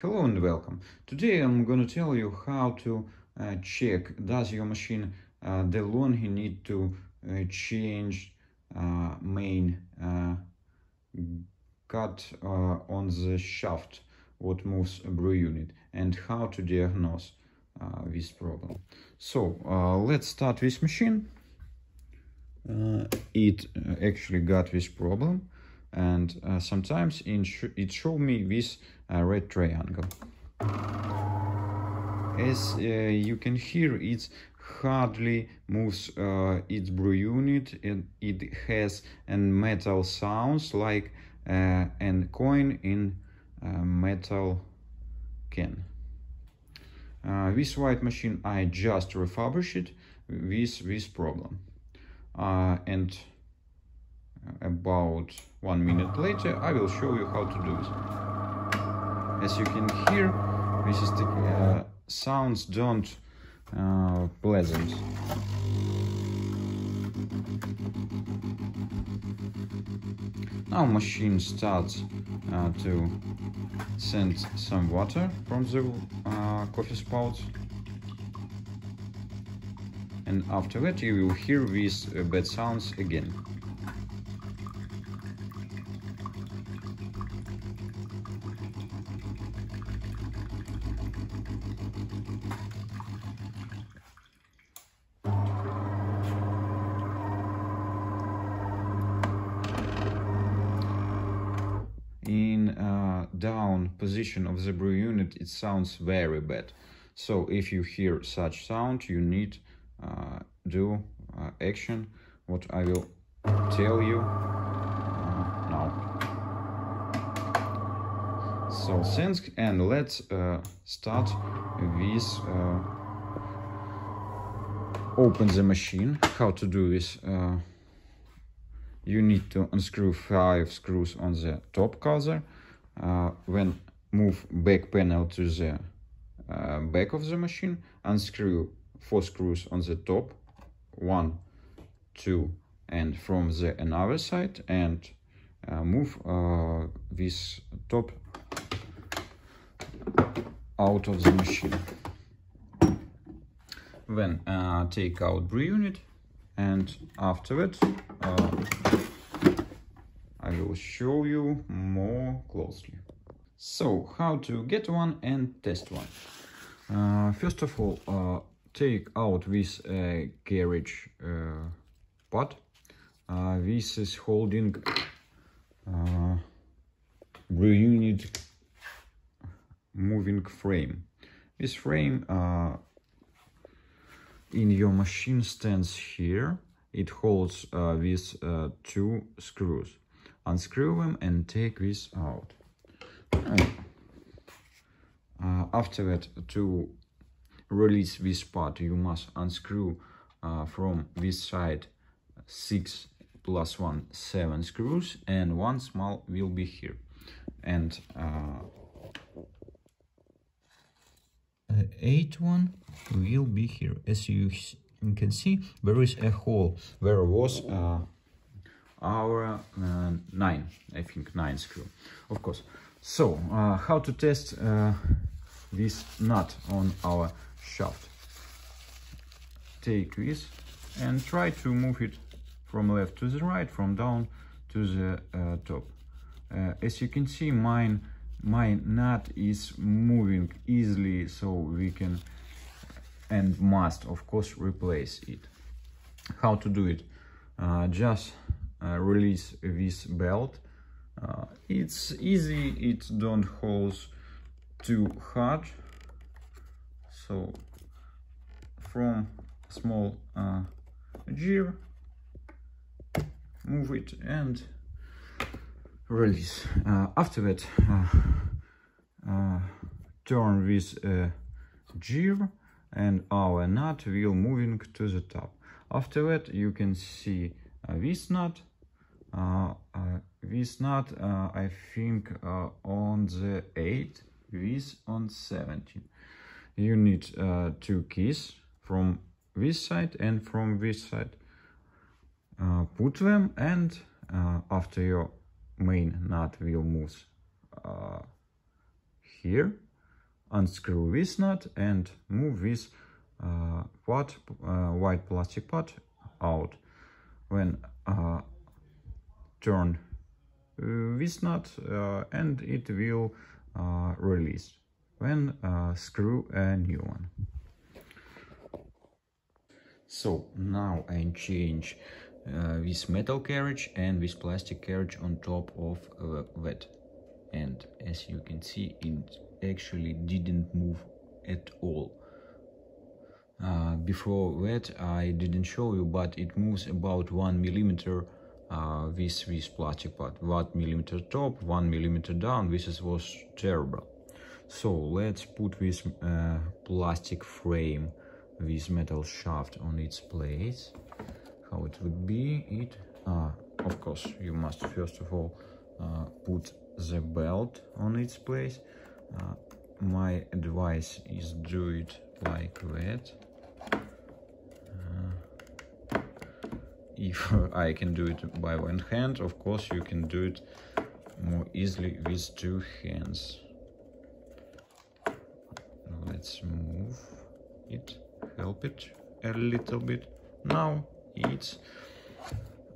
Hello and welcome. Today I'm going to tell you how to check does your machine Delonghi need to change main cut on the shaft what moves brew unit, and how to diagnose this problem. So let's start this machine. It actually got this problem, and sometimes it showed me this red triangle. As you can hear, it hardly moves its brew unit, and it has a metal sounds like a coin in a metal can. This white machine I just refurbished with this problem, and about 1 minute later I will show you how to do it. As you can hear, this is the sounds don't pleasant. Now machine starts to send some water from the coffee spout, and after that you will hear these bad sounds again. In down position of the brew unit it sounds very bad. So if you hear such sound, you need do action what I will tell you now. So thanks, and let's start with open the machine. How to do this? You need to unscrew 5 screws on the top cover. When move back panel to the back of the machine, unscrew 4 screws on the top, 1, 2, and from the another side, and move this top out of the machine. Then take out brew unit, and after it I will show you more closely. So how to get one and test one. First of all, take out this carriage pot. This is holding brew unit moving frame. This frame in your machine stands here. It holds these 2 screws. Unscrew them and take this out. After that, to release this part, you must unscrew from this side 6 plus 1, 7 screws, and 1 small will be here. And 8 one will be here. As you can see, there is a hole where was our 9, I think 9 screw, of course. So how to test this nut on our shaft? Take this and try to move it from left to the right, from down to the top. As you can see, my nut is moving easily, so we can and must of course replace it. How to do it? Just release this belt. It's easy, it don't hold too hard. So from small gear, move it and release. After that, turn this gear and our nut will moving to the top. After that, you can see this nut. This nut I think on the 8, this on 17. You need 2 keys from this side and from this side. Put them, and after your main nut will move here, unscrew this nut and move this white plastic part out. When turn this nut and it will release. Then screw a new one. So now I change this metal carriage and this plastic carriage on top of that, and as you can see, it actually didn't move at all. Before that I didn't show you, but it moves about 1 millimeter with this plastic part. 1 millimeter top, 1 millimeter down. This was terrible. So let's put this plastic frame with metal shaft on its place. How it would be? Of course, you must first of all put the belt on its place. My advice is do it like that. If I can do it by one hand, of course you can do it more easily with two hands. Let's move it, help it a little bit. Now it's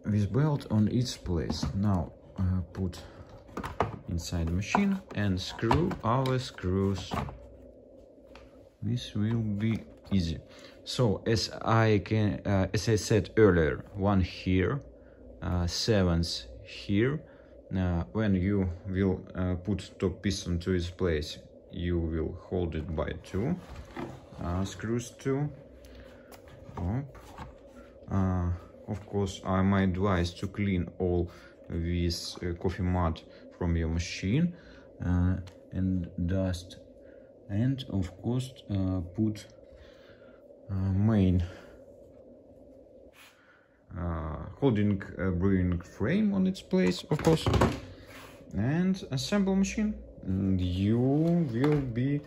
this belt on its place. Now put inside the machine and screw our screws. This will be easy. So as I said earlier, 1 here, 7s here. When you will put top piston to its place, you will hold it by 2 screws too. Of course, my advice to clean all this coffee mud from your machine and dust, and of course put main holding brewing frame on its place, of course, and assemble machine. You will be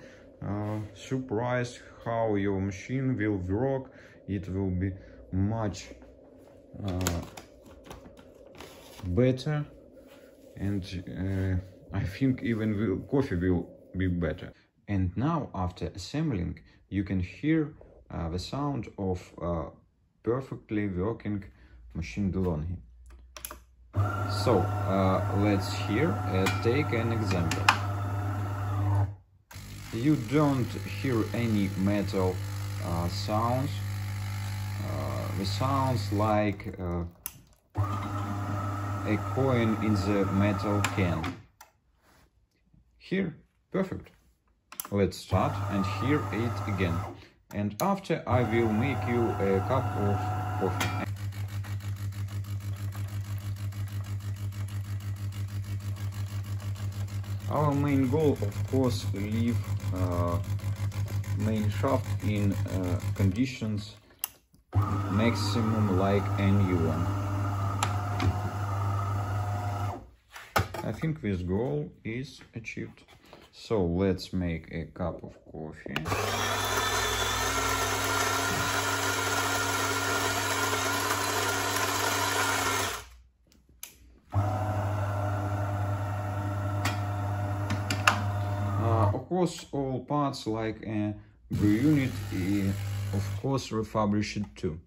surprised how your machine will work. It will be much better, and I think even coffee will be better. And now, after assembling, you can hear the sound of perfectly working machine Delonghi. So let's take an example. You don't hear any metal sounds. The sounds like a coin in the metal can. Here, perfect. Let's start and hear it again. And after I will make you a cup of coffee. Our main goal, of course, leave main shaft in conditions maximum like a new one. I think this goal is achieved. So let's make a cup of coffee. Of course, all parts like a brew unit is of course refurbished too.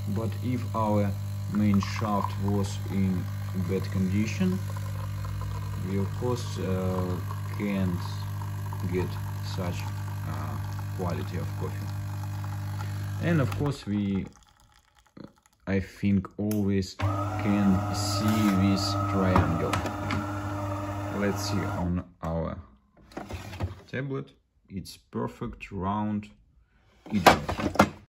But if our main shaft was in bad condition, we of course can't get such quality of coffee. And of course I think always can see this triangle. Let's see on our tablet. It's perfect round.